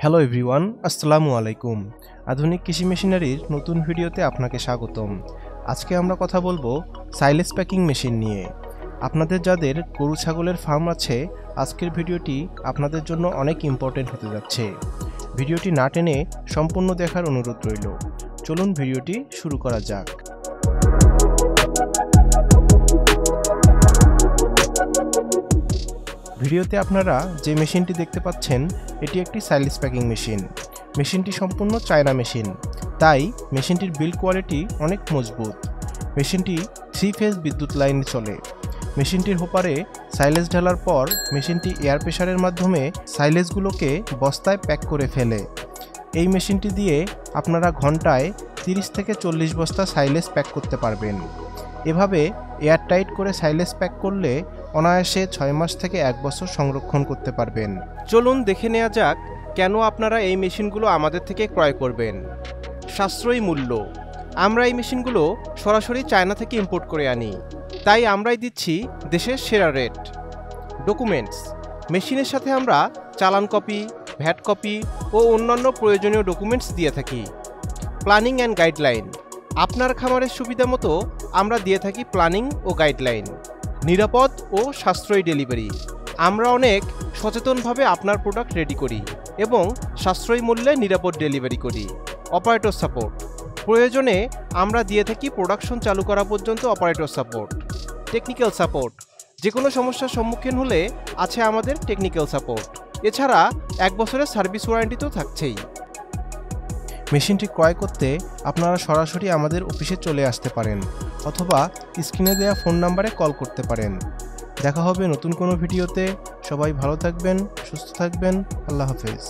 Hello everyone, আসসালামু আলাইকুম। আধুনিক কৃষি মেশিনারির নতুন ভিডিওতে আপনাকে স্বাগতম। আজকে আমরা কথা বলবো সাইলেজ প্যাকিং মেশিন নিয়ে। আপনাদের যাদের গরু ছাগলের ফার্ম আছে, আজকের ভিডিওটি আপনাদের জন্য অনেক ইম্পর্টেন্ট হতে যাচ্ছে। ভিডিওটি না টেনে সম্পূর্ণ দেখার অনুরোধ রইল। চলুন ভিডিওটি শুরু করা যাক। ভিডিওতে আপনারা যে মেশিনটি দেখতে পাচ্ছেন, এটি একটি সাইলেজ প্যাকিং মেশিন। মেশিনটি সম্পূর্ণ চায়না মেশিন, তাই মেশিনটির বিল্ড কোয়ালিটি অনেক মজবুত। মেশিনটি 3 ফেজ বিদ্যুৎ লাইনে চলে। মেশিনটির হোপারে সাইলেজ ঢালার পর মেশিনটি এয়ার প্রেসারের মাধ্যমে সাইলেজগুলোকে বস্তায় প্যাক করে ফেলে। এই মেশিনটি দিয়ে আপনারা ঘন্টায় 30 থেকে 40 বস্তা সাইলেজ প্যাক করতে পারবেন। এভাবে এয়ারটাইট করে সাইলেজ প্যাক করলে অনায়াসে 6 মাস থেকে 1 বছর সংরক্ষণ করতে পারবেন। চলুন দেখে নেওয়া যাক কেন আপনারা এই মেশিনগুলো আমাদের থেকে ক্রয় করবেন। সাশ্রয়ী মূল্য। আমরা এই মেশিনগুলো সরাসরি চায়না থেকে ইম্পোর্ট করে আনি, তাই আমরাই দিচ্ছি দেশের সেরা রেট। ডকুমেন্টস। মেশিনের সাথে আমরা চালান কপি, ভ্যাট কপি ও অন্যান্য প্রয়োজনীয় ডকুমেন্টস দিয়ে থাকি। Planning and guideline. আপনার খামারের সুবিধা মতো আমরা দিয়ে থাকি প্ল্যানিং ও গাইডলাইন। নিরাপদ ও সাশ্রয়ী ডেলিভারি। আমরা অনেক সচেতনভাবে আপনার প্রোডাক্ট রেডি করি এবং সাশ্রয়ী মূল্যে নিরাপদ ডেলিভারি করি। Operator support. প্রয়োজনে আমরা দিয়ে থাকি প্রোডাকশন চালু করা পর্যন্ত অপারেটর সাপোর্ট। Technical support. যে কোনো সমস্যার সম্মুখীন হলে আছে আমাদের টেকনিক্যাল সাপোর্ট। এছাড়া 1 বছরের সার্ভিস ওয়ারেন্টি তো থাকছেই। মেশিনটি ক্রয় করতে আপনারা সরাসরি আমাদের অফিসে চলে আসতে পারেন অথবা স্ক্রিনে দেওয়া ফোন নাম্বারে কল করতে পারেন। দেখা হবে নতুন কোনো ভিডিওতে। সবাই ভালো থাকবেন, সুস্থ থাকবেন। আল্লাহ হাফেজ।